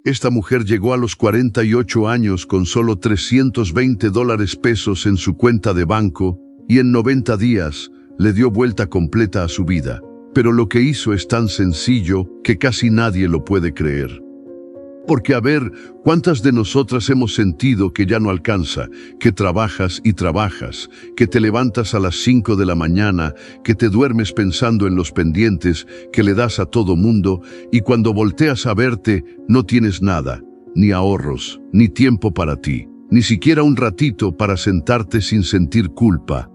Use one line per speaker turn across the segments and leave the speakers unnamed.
Esta mujer llegó a los 48 años con solo $320 en su cuenta de banco y en 90 días le dio vuelta completa a su vida. Pero lo que hizo es tan sencillo que casi nadie lo puede creer. Porque a ver, ¿cuántas de nosotras hemos sentido que ya no alcanza, que trabajas y trabajas, que te levantas a las 5 de la mañana, que te duermes pensando en los pendientes que le das a todo mundo y cuando volteas a verte no tienes nada, ni ahorros, ni tiempo para ti, ni siquiera un ratito para sentarte sin sentir culpa?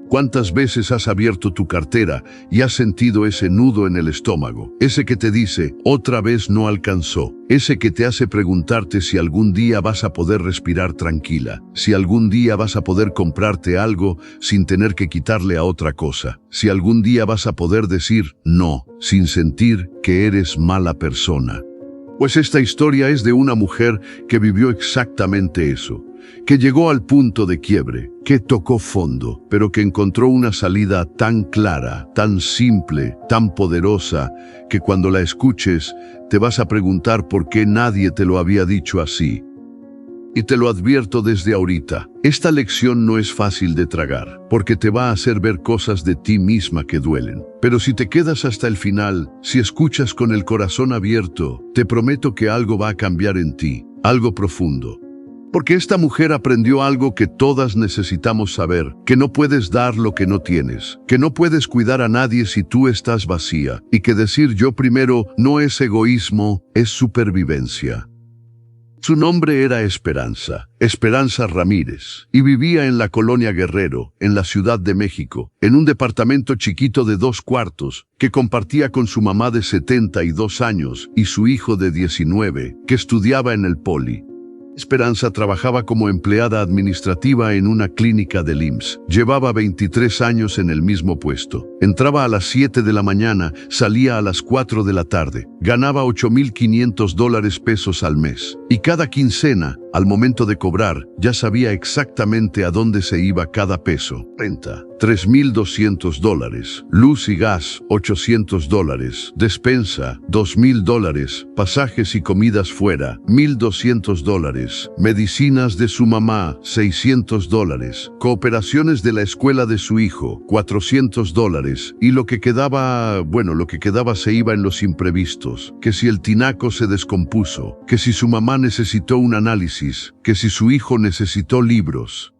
¿Cuántas veces has abierto tu cartera y has sentido ese nudo en el estómago? Ese que te dice, otra vez no alcanzó. Ese que te hace preguntarte si algún día vas a poder respirar tranquila. Si algún día vas a poder comprarte algo sin tener que quitarle a otra cosa. Si algún día vas a poder decir no, sin sentir que eres mala persona. Pues esta historia es de una mujer que vivió exactamente eso. Que llegó al punto de quiebre, que tocó fondo, pero que encontró una salida tan clara, tan simple, tan poderosa, que cuando la escuches te vas a preguntar por qué nadie te lo había dicho así. Y te lo advierto desde ahorita, esta lección no es fácil de tragar, porque te va a hacer ver cosas de ti misma que duelen. Pero si te quedas hasta el final, si escuchas con el corazón abierto, te prometo que algo va a cambiar en ti, algo profundo. Porque esta mujer aprendió algo que todas necesitamos saber, que no puedes dar lo que no tienes, que no puedes cuidar a nadie si tú estás vacía, y que decir yo primero no es egoísmo, es supervivencia. Su nombre era Esperanza, Esperanza Ramírez, y vivía en la colonia Guerrero, en la Ciudad de México, en un departamento chiquito de 2 cuartos, que compartía con su mamá de 72 años y su hijo de 19, que estudiaba en el Poli. Esperanza trabajaba como empleada administrativa en una clínica del IMSS. Llevaba 23 años en el mismo puesto. Entraba a las 7 de la mañana, salía a las 4 de la tarde. Ganaba $8,500 al mes. Y cada quincena, al momento de cobrar, ya sabía exactamente a dónde se iba cada peso. Renta, $3,200. Luz y gas, $800. Despensa, $2,000. Pasajes y comidas fuera, $1,200. Medicinas de su mamá, $600. Cooperaciones de la escuela de su hijo, $400. Y lo que quedaba se iba en los imprevistos. Que si el tinaco se descompuso, que si su mamá necesitó un análisis, que si su hijo necesitó libros.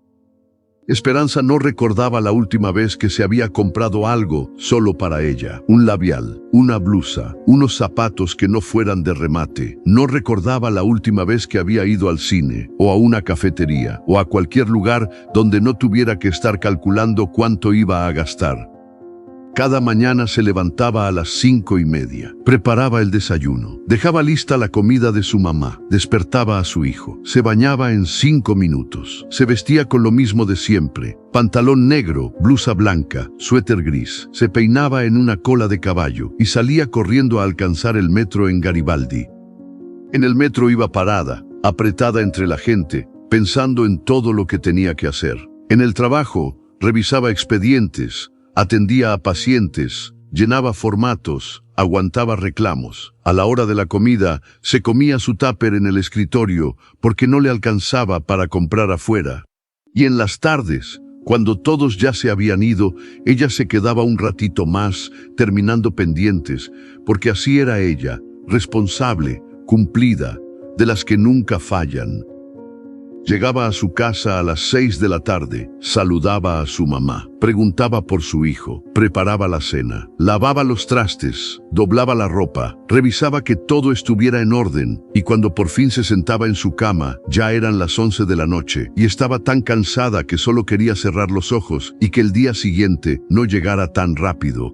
Esperanza no recordaba la última vez que se había comprado algo solo para ella. Un labial, una blusa, unos zapatos que no fueran de remate. No recordaba la última vez que había ido al cine, o a una cafetería, o a cualquier lugar donde no tuviera que estar calculando cuánto iba a gastar. Cada mañana se levantaba a las 5:30, preparaba el desayuno, dejaba lista la comida de su mamá, despertaba a su hijo, se bañaba en 5 minutos, se vestía con lo mismo de siempre, pantalón negro, blusa blanca, suéter gris, se peinaba en una cola de caballo y salía corriendo a alcanzar el metro en Garibaldi. En el metro iba parada, apretada entre la gente, pensando en todo lo que tenía que hacer. En el trabajo, revisaba expedientes, atendía a pacientes, llenaba formatos, aguantaba reclamos. A la hora de la comida, se comía su tupper en el escritorio porque no le alcanzaba para comprar afuera. Y en las tardes, cuando todos ya se habían ido, ella se quedaba un ratito más, terminando pendientes, porque así era ella, responsable, cumplida, de las que nunca fallan. Llegaba a su casa a las 6 de la tarde, saludaba a su mamá, preguntaba por su hijo, preparaba la cena, lavaba los trastes, doblaba la ropa, revisaba que todo estuviera en orden, y cuando por fin se sentaba en su cama, ya eran las 11 de la noche, y estaba tan cansada que solo quería cerrar los ojos y que el día siguiente no llegara tan rápido.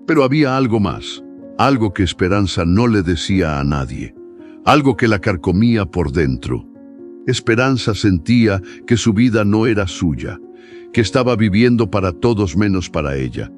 Pero había algo más, algo que Esperanza no le decía a nadie, algo que la carcomía por dentro. Esperanza sentía que su vida no era suya, que estaba viviendo para todos menos para ella,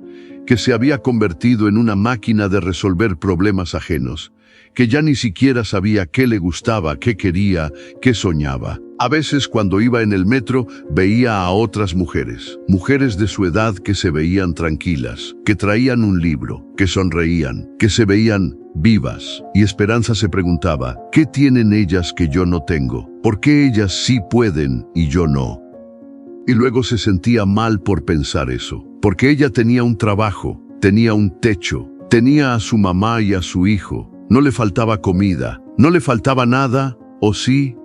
que se había convertido en una máquina de resolver problemas ajenos, que ya ni siquiera sabía qué le gustaba, qué quería, qué soñaba. A veces cuando iba en el metro veía a otras mujeres, mujeres de su edad que se veían tranquilas, que traían un libro, que sonreían, que se veían vivas. Y Esperanza se preguntaba, ¿qué tienen ellas que yo no tengo? ¿Por qué ellas sí pueden y yo no? Y luego se sentía mal por pensar eso, porque ella tenía un trabajo, tenía un techo, tenía a su mamá y a su hijo, no le faltaba comida, no le faltaba nada, ¿o sí?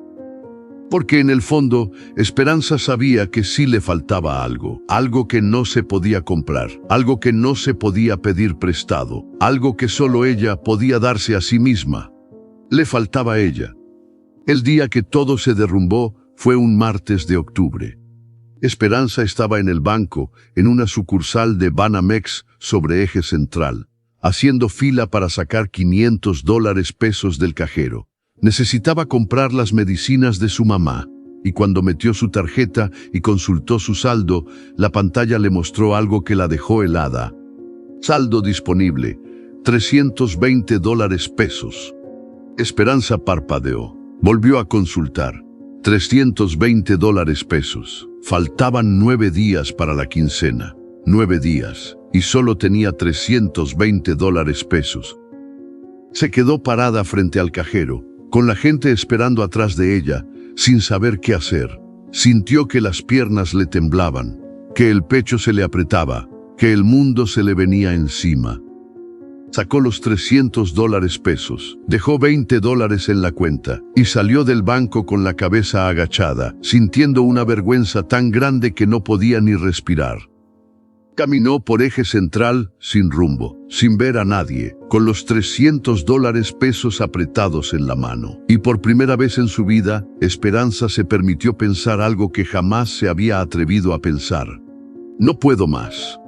Porque en el fondo, Esperanza sabía que sí le faltaba algo, algo que no se podía comprar, algo que no se podía pedir prestado, algo que solo ella podía darse a sí misma. Le faltaba a ella. El día que todo se derrumbó fue un martes de octubre. Esperanza estaba en el banco, en una sucursal de Banamex sobre Eje Central, haciendo fila para sacar $500 del cajero. Necesitaba comprar las medicinas de su mamá, y cuando metió su tarjeta y consultó su saldo, la pantalla le mostró algo que la dejó helada. Saldo disponible, $320. Esperanza parpadeó. Volvió a consultar. $320. Faltaban 9 días para la quincena. 9 días, y solo tenía $320. Se quedó parada frente al cajero, con la gente esperando atrás de ella, sin saber qué hacer. Sintió que las piernas le temblaban, que el pecho se le apretaba, que el mundo se le venía encima. Sacó los $300, dejó $20 en la cuenta y salió del banco con la cabeza agachada, sintiendo una vergüenza tan grande que no podía ni respirar. Caminó por Eje Central sin rumbo, sin ver a nadie, con los $300 apretados en la mano. Y por primera vez en su vida, Esperanza se permitió pensar algo que jamás se había atrevido a pensar. No puedo más.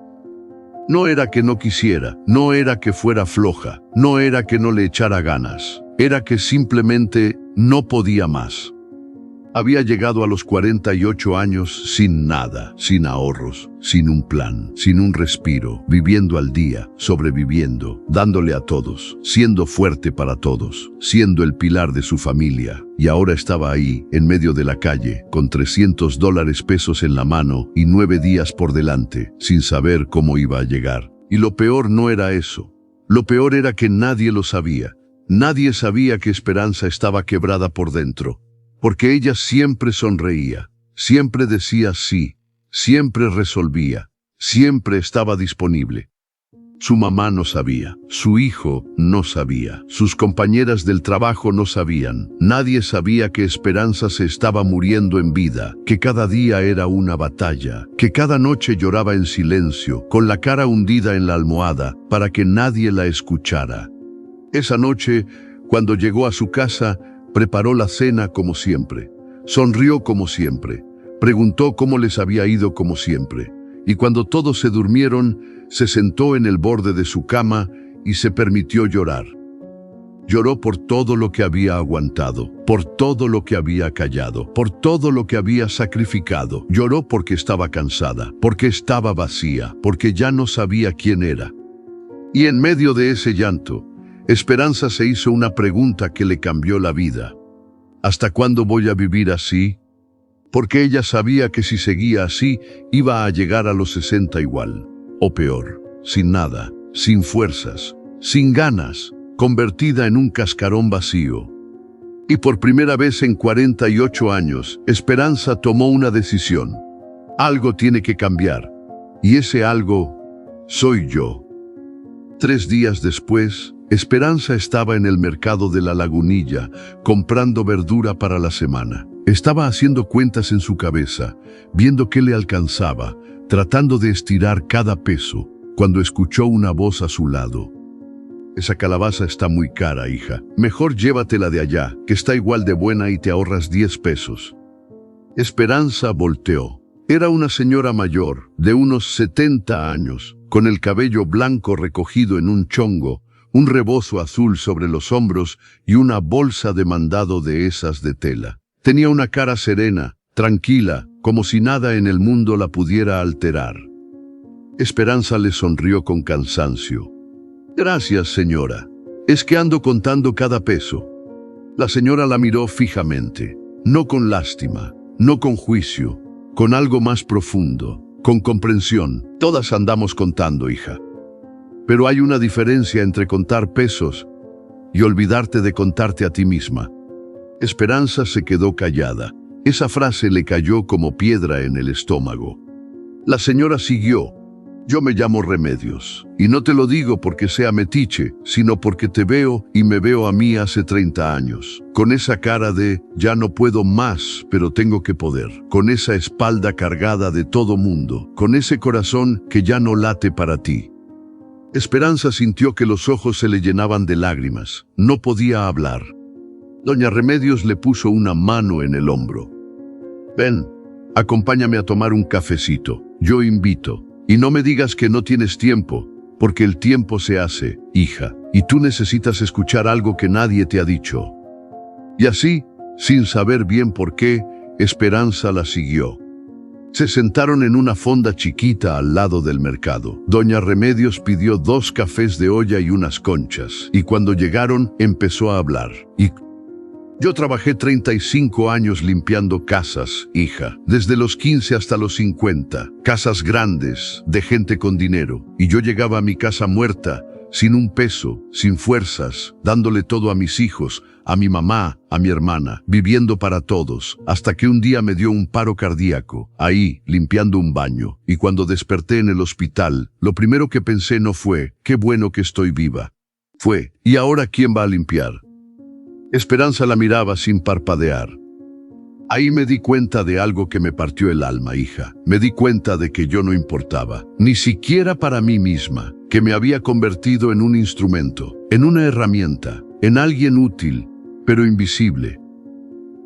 No era que no quisiera, no era que fuera floja, no era que no le echara ganas, era que simplemente no podía más. Había llegado a los 48 años sin nada, sin ahorros, sin un plan, sin un respiro, viviendo al día, sobreviviendo, dándole a todos, siendo fuerte para todos, siendo el pilar de su familia. Y ahora estaba ahí, en medio de la calle, con $300 en la mano y 9 días por delante, sin saber cómo iba a llegar. Y lo peor no era eso. Lo peor era que nadie lo sabía. Nadie sabía que Esperanza estaba quebrada por dentro. Porque ella siempre sonreía, siempre decía sí, siempre resolvía, siempre estaba disponible. Su mamá no sabía, su hijo no sabía, sus compañeras del trabajo no sabían, nadie sabía que Esperanza se estaba muriendo en vida, que cada día era una batalla, que cada noche lloraba en silencio, con la cara hundida en la almohada, para que nadie la escuchara. Esa noche, cuando llegó a su casa, preparó la cena como siempre, sonrió como siempre, preguntó cómo les había ido como siempre, y cuando todos se durmieron, se sentó en el borde de su cama y se permitió llorar. Lloró por todo lo que había aguantado, por todo lo que había callado, por todo lo que había sacrificado. Lloró porque estaba cansada, porque estaba vacía, porque ya no sabía quién era. Y en medio de ese llanto, Esperanza se hizo una pregunta que le cambió la vida. ¿Hasta cuándo voy a vivir así? Porque ella sabía que si seguía así, iba a llegar a los 60 igual, o peor, sin nada, sin fuerzas, sin ganas, convertida en un cascarón vacío. Y por primera vez en 48 años, Esperanza tomó una decisión. Algo tiene que cambiar, y ese algo soy yo. 3 días después, Esperanza estaba en el mercado de la Lagunilla, comprando verdura para la semana. Estaba haciendo cuentas en su cabeza, viendo qué le alcanzaba, tratando de estirar cada peso, cuando escuchó una voz a su lado. Esa calabaza está muy cara, hija. Mejor llévatela de allá, que está igual de buena y te ahorras 10 pesos. Esperanza volteó. Era una señora mayor, de unos 70 años, con el cabello blanco recogido en un chongo, un rebozo azul sobre los hombros y una bolsa de mandado de esas de tela. Tenía una cara serena, tranquila, como si nada en el mundo la pudiera alterar. Esperanza le sonrió con cansancio. «Gracias, señora. Es que ando contando cada peso». La señora la miró fijamente, no con lástima, no con juicio, con algo más profundo, con comprensión. «Todas andamos contando, hija. Pero hay una diferencia entre contar pesos y olvidarte de contarte a ti misma. Esperanza se quedó callada. Esa frase le cayó como piedra en el estómago. La señora siguió. Yo me llamo Remedios, y no te lo digo porque sea metiche, sino porque te veo y me veo a mí hace 30 años, con esa cara de ya no puedo más, pero tengo que poder, con esa espalda cargada de todo mundo, con ese corazón que ya no late para ti. Esperanza sintió que los ojos se le llenaban de lágrimas. No podía hablar. Doña Remedios le puso una mano en el hombro. Ven, acompáñame a tomar un cafecito, yo invito. Y no me digas que no tienes tiempo, porque el tiempo se hace, hija, y tú necesitas escuchar algo que nadie te ha dicho. Y así, sin saber bien por qué, Esperanza la siguió. Se sentaron en una fonda chiquita al lado del mercado. Doña Remedios pidió 2 cafés de olla y unas conchas, y cuando llegaron empezó a hablar. Yo trabajé 35 años limpiando casas, hija, desde los 15 hasta los 50, casas grandes, de gente con dinero, y yo llegaba a mi casa muerta, sin un peso, sin fuerzas, dándole todo a mis hijos, a mi mamá, a mi hermana, viviendo para todos, hasta que un día me dio un paro cardíaco, ahí, limpiando un baño, y cuando desperté en el hospital, lo primero que pensé no fue, qué bueno que estoy viva. Fue, ¿y ahora quién va a limpiar? Esperanza la miraba sin parpadear. Ahí me di cuenta de algo que me partió el alma, hija. Me di cuenta de que yo no importaba, ni siquiera para mí misma, que me había convertido en un instrumento, en una herramienta, en alguien útil, pero invisible.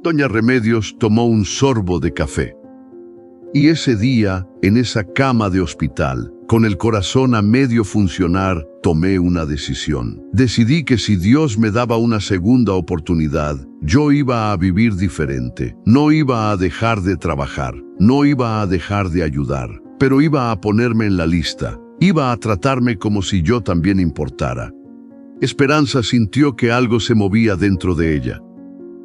Doña Remedios tomó un sorbo de café. Y ese día, en esa cama de hospital, con el corazón a medio funcionar, tomé una decisión. Decidí que si Dios me daba una segunda oportunidad, yo iba a vivir diferente. No iba a dejar de trabajar, no iba a dejar de ayudar, pero iba a ponerme en la lista. Iba a tratarme como si yo también importara. Esperanza sintió que algo se movía dentro de ella.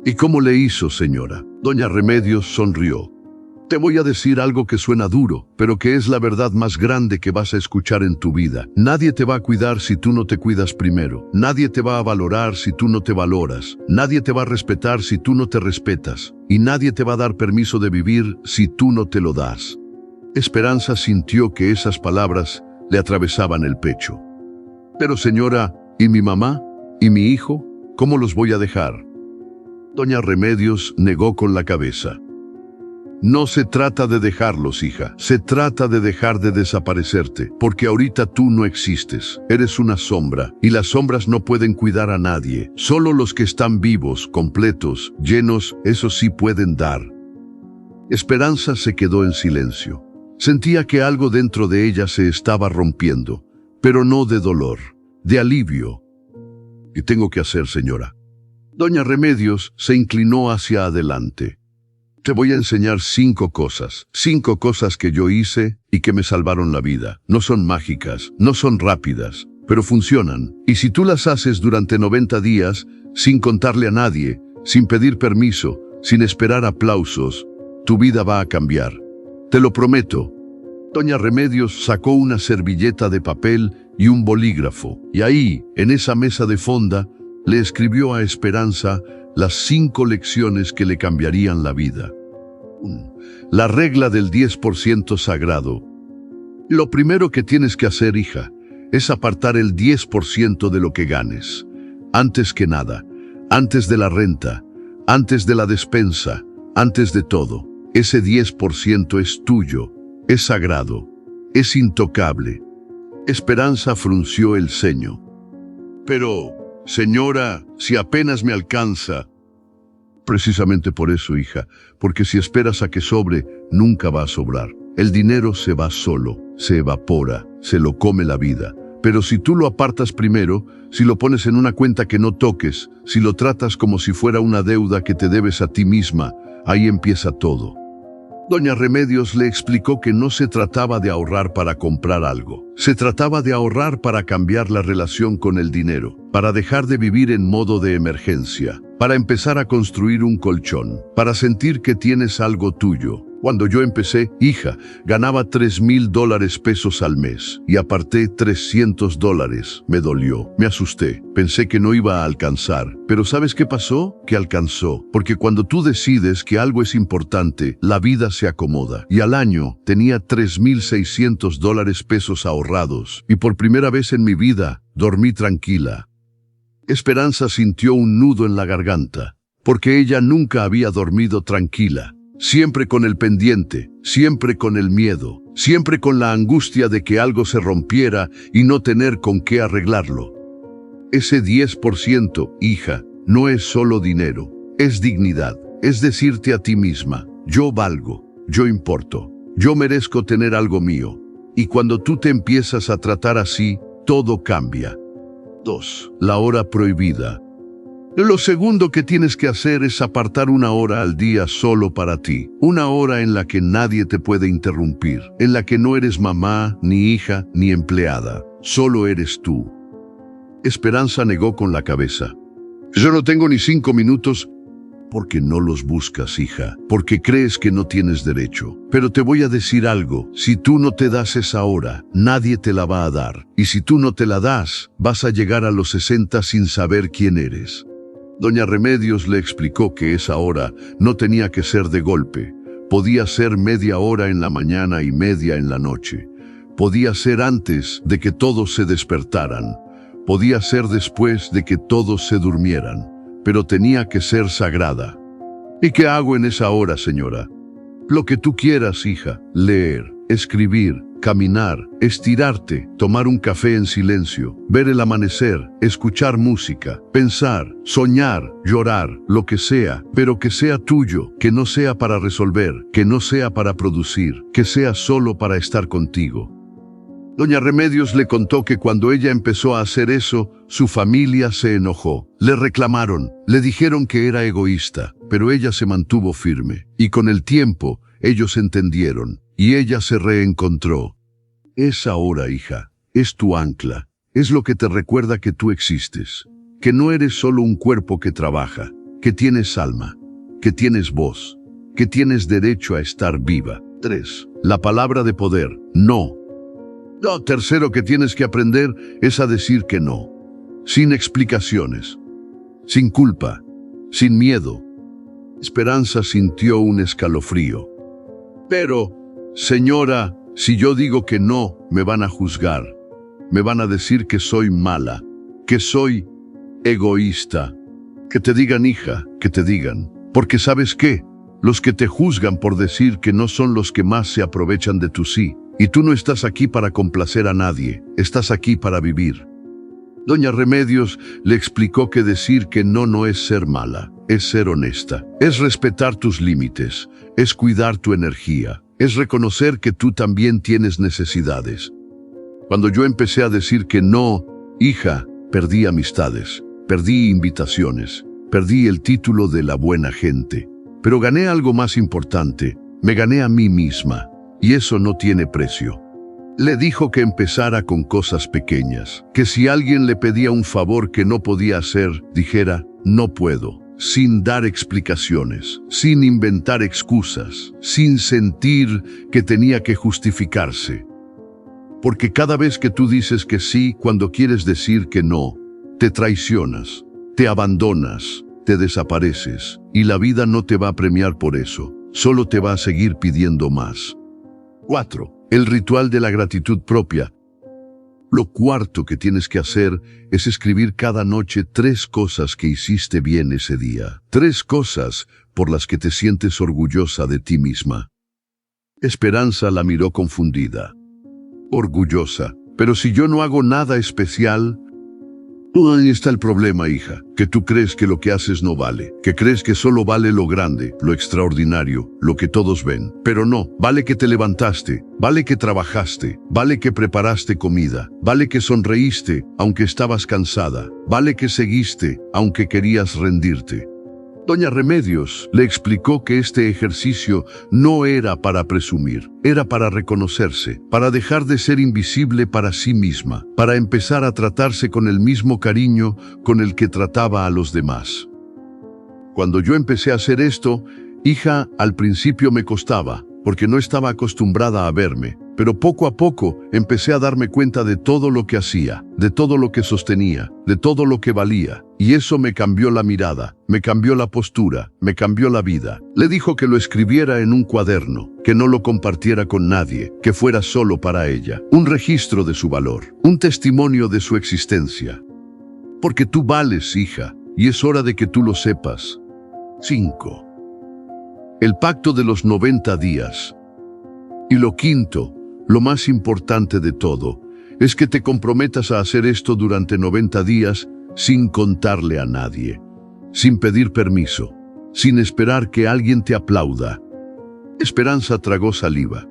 ¿Y cómo le hizo, señora? Doña Remedios sonrió. Te voy a decir algo que suena duro, pero que es la verdad más grande que vas a escuchar en tu vida. Nadie te va a cuidar si tú no te cuidas primero. Nadie te va a valorar si tú no te valoras. Nadie te va a respetar si tú no te respetas. Y nadie te va a dar permiso de vivir si tú no te lo das. Esperanza sintió que esas palabras le atravesaban el pecho. Pero señora, ¿y mi mamá? ¿Y mi hijo? ¿Cómo los voy a dejar? Doña Remedios negó con la cabeza. No se trata de dejarlos, hija. Se trata de dejar de desaparecerte, porque ahorita tú no existes. Eres una sombra, y las sombras no pueden cuidar a nadie. Solo los que están vivos, completos, llenos, esos sí pueden dar. Esperanza se quedó en silencio. Sentía que algo dentro de ella se estaba rompiendo, pero no de dolor, de alivio. ¿Qué tengo que hacer, señora? Doña Remedios se inclinó hacia adelante. Te voy a enseñar 5 cosas que yo hice y que me salvaron la vida. No son mágicas, no son rápidas, pero funcionan. Y si tú las haces durante 90 días, sin contarle a nadie, sin pedir permiso, sin esperar aplausos, tu vida va a cambiar. Te lo prometo. Doña Remedios sacó una servilleta de papel y un bolígrafo, y ahí, en esa mesa de fonda, le escribió a Esperanza las 5 lecciones que le cambiarían la vida. La regla del 10% sagrado. Lo primero que tienes que hacer, hija, es apartar el 10% de lo que ganes. Antes que nada, antes de la renta, antes de la despensa, antes de todo, ese 10% es tuyo, es sagrado, es intocable. Esperanza frunció el ceño. Pero, señora, si apenas me alcanza. Precisamente por eso, hija, porque si esperas a que sobre, nunca va a sobrar. El dinero se va solo, se evapora, se lo come la vida. Pero si tú lo apartas primero, si lo pones en una cuenta que no toques, si lo tratas como si fuera una deuda que te debes a ti misma, ahí empieza todo. Doña Remedios le explicó que no se trataba de ahorrar para comprar algo. Se trataba de ahorrar para cambiar la relación con el dinero, para dejar de vivir en modo de emergencia, para empezar a construir un colchón, para sentir que tienes algo tuyo, Cuando yo empecé, hija, ganaba $3,000 al mes y aparté $300. Me dolió, me asusté, pensé que no iba a alcanzar. Pero ¿sabes qué pasó? Que alcanzó. Porque cuando tú decides que algo es importante, la vida se acomoda. Y al año tenía $3,600 ahorrados. Y por primera vez en mi vida, dormí tranquila. Esperanza sintió un nudo en la garganta, porque ella nunca había dormido tranquila. Siempre con el pendiente, siempre con el miedo, siempre con la angustia de que algo se rompiera y no tener con qué arreglarlo. Ese 10%, hija, no es solo dinero, es dignidad, es decirte a ti misma, yo valgo, yo importo, yo merezco tener algo mío. Y cuando tú te empiezas a tratar así, todo cambia. 2. La hora prohibida. Lo segundo que tienes que hacer es apartar una hora al día solo para ti. Una hora en la que nadie te puede interrumpir, en la que no eres mamá, ni hija, ni empleada. Solo eres tú. Esperanza negó con la cabeza. Yo no tengo ni 5 minutos. Porque no los buscas, hija, porque crees que no tienes derecho. Pero te voy a decir algo, si tú no te das esa hora, nadie te la va a dar. Y si tú no te la das, vas a llegar a los 60 sin saber quién eres. Doña Remedios le explicó que esa hora no tenía que ser de golpe. Podía ser media hora en la mañana y media en la noche. Podía ser antes de que todos se despertaran. Podía ser después de que todos se durmieran. Pero tenía que ser sagrada. ¿Y qué hago en esa hora, señora? Lo que tú quieras, hija. Leer, escribir, caminar, estirarte, tomar un café en silencio, ver el amanecer, escuchar música, pensar, soñar, llorar, lo que sea, pero que sea tuyo, que no sea para resolver, que no sea para producir, que sea solo para estar contigo. Doña Remedios le contó que cuando ella empezó a hacer eso, su familia se enojó. Le reclamaron, le dijeron que era egoísta, pero ella se mantuvo firme. Y con el tiempo, ellos entendieron, y ella se reencontró. Esa hora, hija, es tu ancla, es lo que te recuerda que tú existes, que no eres solo un cuerpo que trabaja, que tienes alma, que tienes voz, que tienes derecho a estar viva. 3. La palabra de poder, no. Lo tercero que tienes que aprender es a decir que no, sin explicaciones, sin culpa, sin miedo. Esperanza sintió un escalofrío. Pero, señora, si yo digo que no, me van a juzgar. Me van a decir que soy mala, que soy egoísta. Que te digan, hija, que te digan. Porque ¿sabes qué? Los que te juzgan por decir que no son los que más se aprovechan de tu sí. Y tú no estás aquí para complacer a nadie, estás aquí para vivir. Doña Remedios le explicó que decir que no es ser mala, es ser honesta, es respetar tus límites, es cuidar tu energía, es reconocer que tú también tienes necesidades. Cuando yo empecé a decir que no, hija, perdí amistades, perdí invitaciones, perdí el título de la buena gente, pero gané algo más importante, me gané a mí misma. Y eso no tiene precio. Le dijo que empezara con cosas pequeñas, que si alguien le pedía un favor que no podía hacer, dijera, no puedo, sin dar explicaciones, sin inventar excusas, sin sentir que tenía que justificarse. Porque cada vez que tú dices que sí cuando quieres decir que no, te traicionas, te abandonas, te desapareces, y la vida no te va a premiar por eso, solo te va a seguir pidiendo más. 4. El ritual de la gratitud propia. Lo cuarto que tienes que hacer es escribir cada noche 3 cosas que hiciste bien ese día. 3 cosas por las que te sientes orgullosa de ti misma. Esperanza la miró confundida. Orgullosa. Pero si yo no hago nada especial. Ahí está el problema, hija, que tú crees que lo que haces no vale, que crees que solo vale lo grande, lo extraordinario, lo que todos ven. Pero no, vale que te levantaste, vale que trabajaste, vale que preparaste comida, vale que sonreíste, aunque estabas cansada, vale que seguiste, aunque querías rendirte. Doña Remedios le explicó que este ejercicio no era para presumir, era para reconocerse, para dejar de ser invisible para sí misma, para empezar a tratarse con el mismo cariño con el que trataba a los demás. Cuando yo empecé a hacer esto, hija, al principio me costaba, porque no estaba acostumbrada a verme, pero poco a poco empecé a darme cuenta de todo lo que hacía, de todo lo que sostenía, de todo lo que valía, y eso me cambió la mirada, me cambió la postura, me cambió la vida. Le dijo que lo escribiera en un cuaderno, que no lo compartiera con nadie, que fuera solo para ella, un registro de su valor, un testimonio de su existencia. Porque tú vales, hija, y es hora de que tú lo sepas. 5. El pacto de los 90 días. Y lo quinto, lo más importante de todo, es que te comprometas a hacer esto durante 90 días sin contarle a nadie, sin pedir permiso, sin esperar que alguien te aplauda. Esperanza tragó saliva.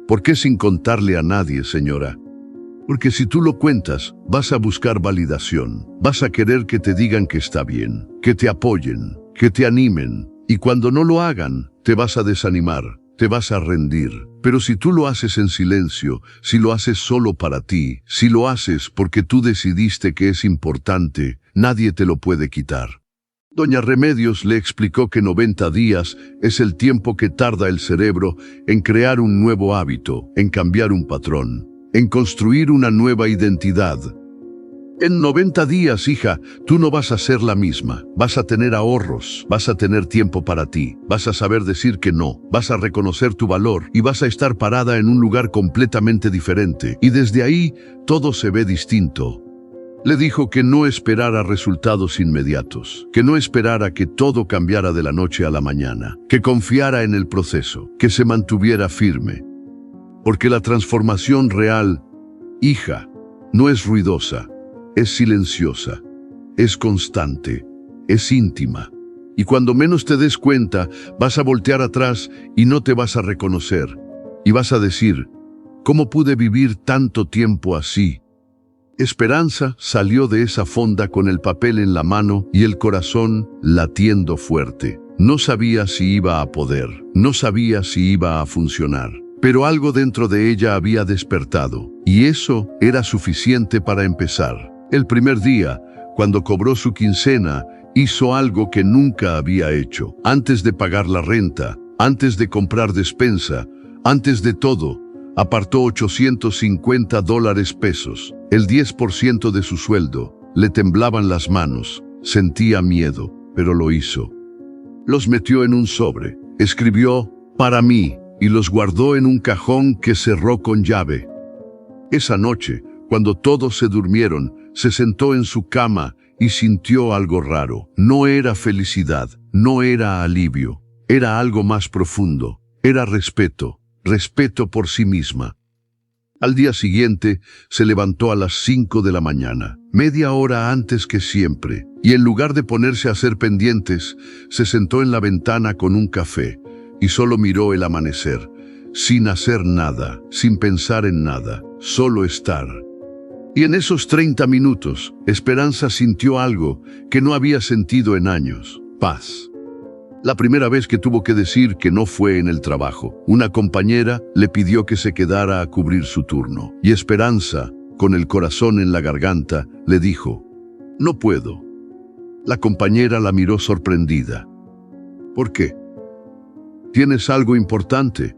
¿Por qué sin contarle a nadie, señora? Porque si tú lo cuentas, vas a buscar validación, vas a querer que te digan que está bien, que te apoyen, que te animen, y cuando no lo hagan, te vas a desanimar, te vas a rendir. Pero si tú lo haces en silencio, si lo haces solo para ti, si lo haces porque tú decidiste que es importante, nadie te lo puede quitar. Doña Remedios le explicó que 90 días es el tiempo que tarda el cerebro en crear un nuevo hábito, en cambiar un patrón, en construir una nueva identidad. En 90 días, hija, tú no vas a ser la misma. Vas a tener ahorros, vas a tener tiempo para ti, vas a saber decir que no, vas a reconocer tu valor y vas a estar parada en un lugar completamente diferente. Y desde ahí, todo se ve distinto. Le dijo que no esperara resultados inmediatos, que no esperara que todo cambiara de la noche a la mañana, que confiara en el proceso, que se mantuviera firme. Porque la transformación real, hija, no es ruidosa. Es silenciosa, es constante, es íntima. Y cuando menos te des cuenta, vas a voltear atrás y no te vas a reconocer. Y vas a decir, ¿cómo pude vivir tanto tiempo así? Esperanza salió de esa fonda con el papel en la mano y el corazón latiendo fuerte. No sabía si iba a poder, no sabía si iba a funcionar. Pero algo dentro de ella había despertado, y eso era suficiente para empezar. El primer día, cuando cobró su quincena, hizo algo que nunca había hecho. Antes de pagar la renta, antes de comprar despensa, antes de todo, apartó $850 pesos, el 10% de su sueldo. Le temblaban las manos, sentía miedo, pero lo hizo. Los metió en un sobre, escribió "para mí" y los guardó en un cajón que cerró con llave. Esa noche, cuando todos se durmieron, se sentó en su cama y sintió algo raro. No era felicidad, no era alivio, era algo más profundo, era respeto, respeto por sí misma. Al día siguiente, se levantó a las 5 de la mañana, media hora antes que siempre, y en lugar de ponerse a hacer pendientes, se sentó en la ventana con un café y solo miró el amanecer, sin hacer nada, sin pensar en nada, solo estar. Y en esos 30 minutos, Esperanza sintió algo que no había sentido en años: paz. La primera vez que tuvo que decir que no fue en el trabajo. Una compañera le pidió que se quedara a cubrir su turno. Y Esperanza, con el corazón en la garganta, le dijo: "No puedo". La compañera la miró sorprendida. ¿Por qué? ¿Tienes algo importante?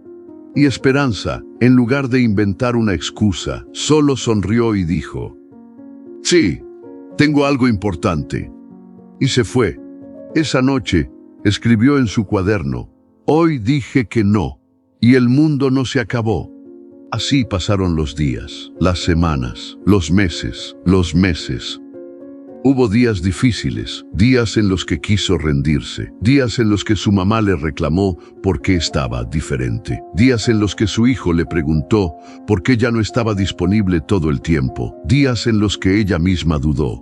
Y Esperanza, en lugar de inventar una excusa, solo sonrió y dijo: "Sí, tengo algo importante". Y se fue. Esa noche, escribió en su cuaderno: "Hoy dije que no, y el mundo no se acabó". Así pasaron los días, las semanas, los meses. Hubo días difíciles, días en los que quiso rendirse, días en los que su mamá le reclamó por qué estaba diferente, días en los que su hijo le preguntó por qué ya no estaba disponible todo el tiempo, días en los que ella misma dudó.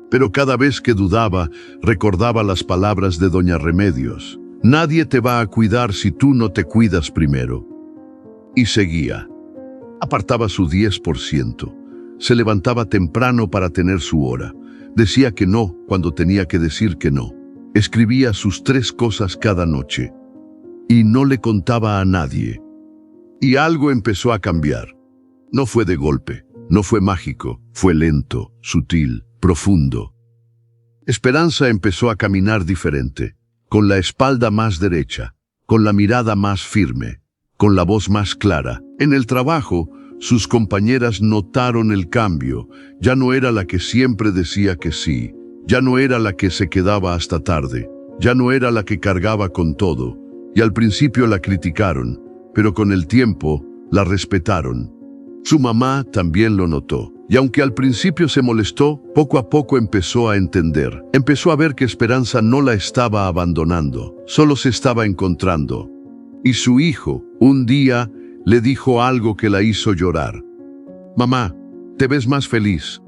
Pero cada vez que dudaba, recordaba las palabras de Doña Remedios: "Nadie te va a cuidar si tú no te cuidas primero". Y seguía. Apartaba su 10%. Se levantaba temprano para tener su hora. Decía que no cuando tenía que decir que no. Escribía sus 3 cosas cada noche. Y no le contaba a nadie. Y algo empezó a cambiar. No fue de golpe, no fue mágico, fue lento, sutil, profundo. Esperanza empezó a caminar diferente, con la espalda más derecha, con la mirada más firme, con la voz más clara. En el trabajo, sus compañeras notaron el cambio. Ya no era la que siempre decía que sí, ya no era la que se quedaba hasta tarde, ya no era la que cargaba con todo. Y al principio la criticaron, pero con el tiempo la respetaron. Su mamá también lo notó. Y aunque al principio se molestó, poco a poco empezó a entender. Empezó a ver que Esperanza no la estaba abandonando, solo se estaba encontrando. Y su hijo, un día, le dijo algo que la hizo llorar. «Mamá, te ves más feliz».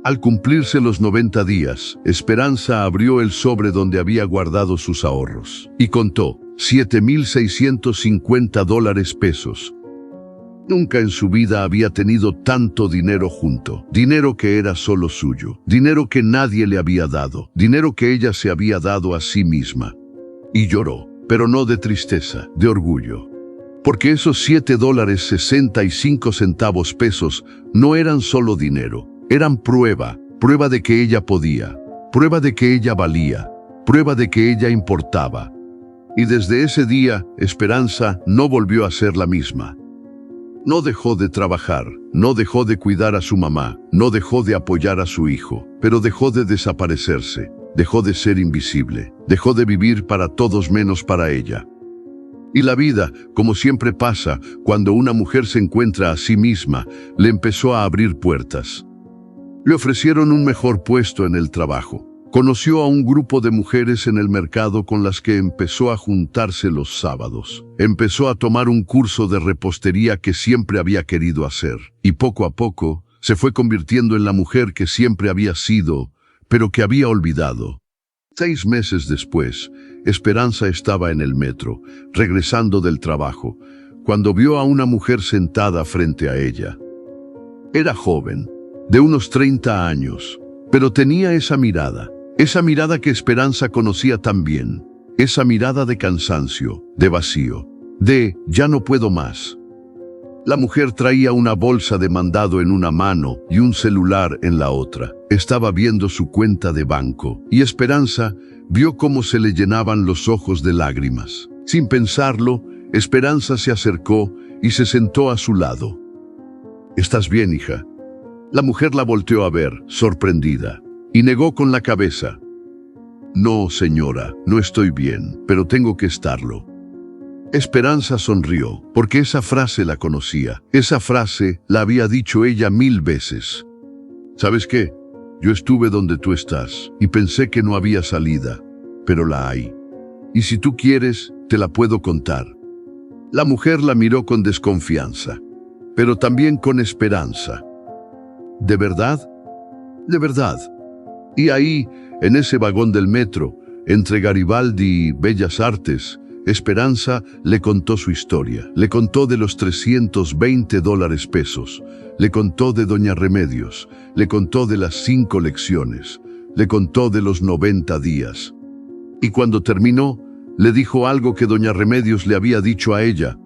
Al cumplirse los 90 días, Esperanza abrió el sobre donde había guardado sus ahorros y contó $7,650. Nunca en su vida había tenido tanto dinero junto, dinero que era solo suyo, dinero que nadie le había dado, dinero que ella se había dado a sí misma. Y lloró, pero no de tristeza, de orgullo. Porque esos $7.65 no eran solo dinero, eran prueba de que ella podía, prueba de que ella valía, prueba de que ella importaba. Y desde ese día, Esperanza no volvió a ser la misma. No dejó de trabajar, no dejó de cuidar a su mamá, no dejó de apoyar a su hijo, pero dejó de desaparecerse, dejó de ser invisible, dejó de vivir para todos menos para ella. Y la vida, como siempre pasa, cuando una mujer se encuentra a sí misma, le empezó a abrir puertas. Le ofrecieron un mejor puesto en el trabajo. Conoció a un grupo de mujeres en el mercado con las que empezó a juntarse los sábados. Empezó a tomar un curso de repostería que siempre había querido hacer. Y poco a poco se fue convirtiendo en la mujer que siempre había sido, pero que había olvidado. 6 meses después, Esperanza estaba en el metro, regresando del trabajo, cuando vio a una mujer sentada frente a ella. Era joven, de unos 30 años, pero tenía esa mirada que Esperanza conocía tan bien, esa mirada de cansancio, de vacío, de «ya no puedo más». La mujer traía una bolsa de mandado en una mano y un celular en la otra. Estaba viendo su cuenta de banco y Esperanza vio cómo se le llenaban los ojos de lágrimas. Sin pensarlo, Esperanza se acercó y se sentó a su lado. «¿Estás bien, hija?». La mujer la volteó a ver, sorprendida, y negó con la cabeza. «No, señora, no estoy bien, pero tengo que estarlo». Esperanza sonrió, porque esa frase la conocía. Esa frase la había dicho ella 1000 veces. «¿Sabes qué? Yo estuve donde tú estás y pensé que no había salida, pero la hay. Y si tú quieres, te la puedo contar». La mujer la miró con desconfianza, pero también con esperanza. «¿De verdad?». «De verdad». Y ahí, en ese vagón del metro, entre Garibaldi y Bellas Artes, Esperanza le contó su historia. Le contó de los $320. Le contó de Doña Remedios. Le contó de las 5 lecciones. Le contó de los 90 días. Y cuando terminó, le dijo algo que Doña Remedios le había dicho a ella.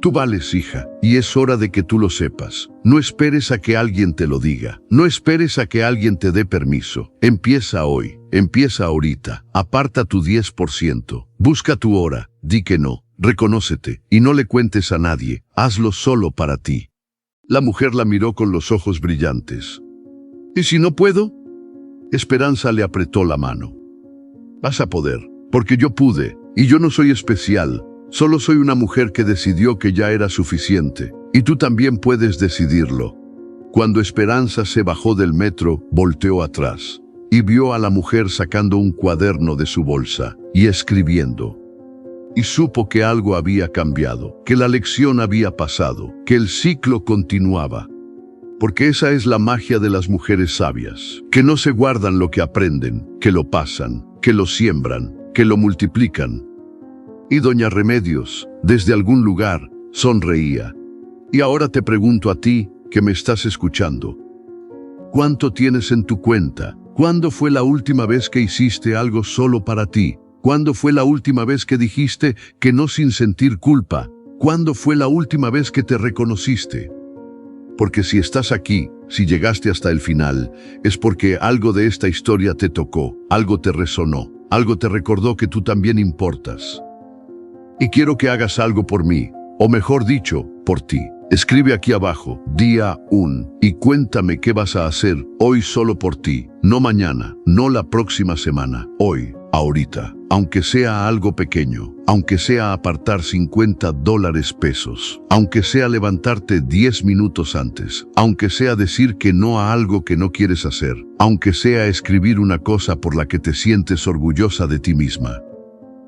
«Tú vales, hija, y es hora de que tú lo sepas. No esperes a que alguien te lo diga. No esperes a que alguien te dé permiso. Empieza hoy, empieza ahorita. Aparta tu 10%. Busca tu hora. Di que no. Reconócete y no le cuentes a nadie. Hazlo solo para ti». La mujer la miró con los ojos brillantes. «¿Y si no puedo?». Esperanza le apretó la mano. «Vas a poder, porque yo pude, y yo no soy especial. Solo soy una mujer que decidió que ya era suficiente, y tú también puedes decidirlo». Cuando Esperanza se bajó del metro, volteó atrás y vio a la mujer sacando un cuaderno de su bolsa y escribiendo. Y supo que algo había cambiado, que la lección había pasado, que el ciclo continuaba. Porque esa es la magia de las mujeres sabias, que no se guardan lo que aprenden, que lo pasan, que lo siembran, que lo multiplican. Y Doña Remedios, desde algún lugar, sonreía. Y ahora te pregunto a ti, que me estás escuchando. ¿Cuánto tienes en tu cuenta? ¿Cuándo fue la última vez que hiciste algo solo para ti? ¿Cuándo fue la última vez que dijiste que no sin sentir culpa? ¿Cuándo fue la última vez que te reconociste? Porque si estás aquí, si llegaste hasta el final, es porque algo de esta historia te tocó, algo te resonó, algo te recordó que tú también importas. Y quiero que hagas algo por mí, o mejor dicho, por ti. Escribe aquí abajo, día 1, y cuéntame qué vas a hacer hoy solo por ti. No mañana, no la próxima semana, hoy, ahorita. Aunque sea algo pequeño, aunque sea apartar $50 pesos, aunque sea levantarte 10 minutos antes, aunque sea decir que no a algo que no quieres hacer, aunque sea escribir una cosa por la que te sientes orgullosa de ti misma.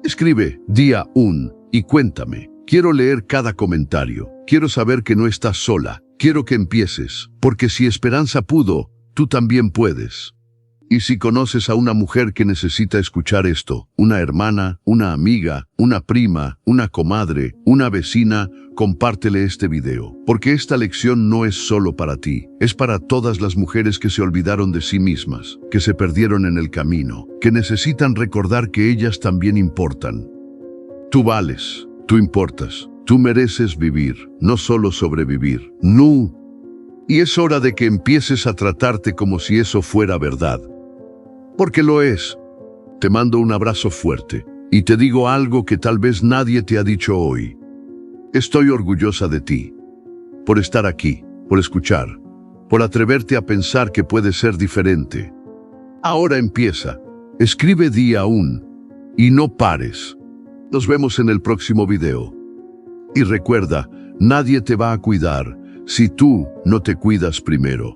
Escribe, día 1, y cuéntame. Quiero leer cada comentario. Quiero saber que no estás sola. Quiero que empieces, porque si Esperanza pudo, tú también puedes. Y si conoces a una mujer que necesita escuchar esto, una hermana, una amiga, una prima, una comadre, una vecina, compártele este video, porque esta lección no es solo para ti, es para todas las mujeres que se olvidaron de sí mismas, que se perdieron en el camino, que necesitan recordar que ellas también importan. Tú vales, tú importas, tú mereces vivir, no solo sobrevivir. No. Y es hora de que empieces a tratarte como si eso fuera verdad. Porque lo es. Te mando un abrazo fuerte y te digo algo que tal vez nadie te ha dicho hoy. Estoy orgullosa de ti, por estar aquí, por escuchar, por atreverte a pensar que puede ser diferente. Ahora empieza. Escribe día 1 y no pares. Nos vemos en el próximo video. Y recuerda, nadie te va a cuidar si tú no te cuidas primero.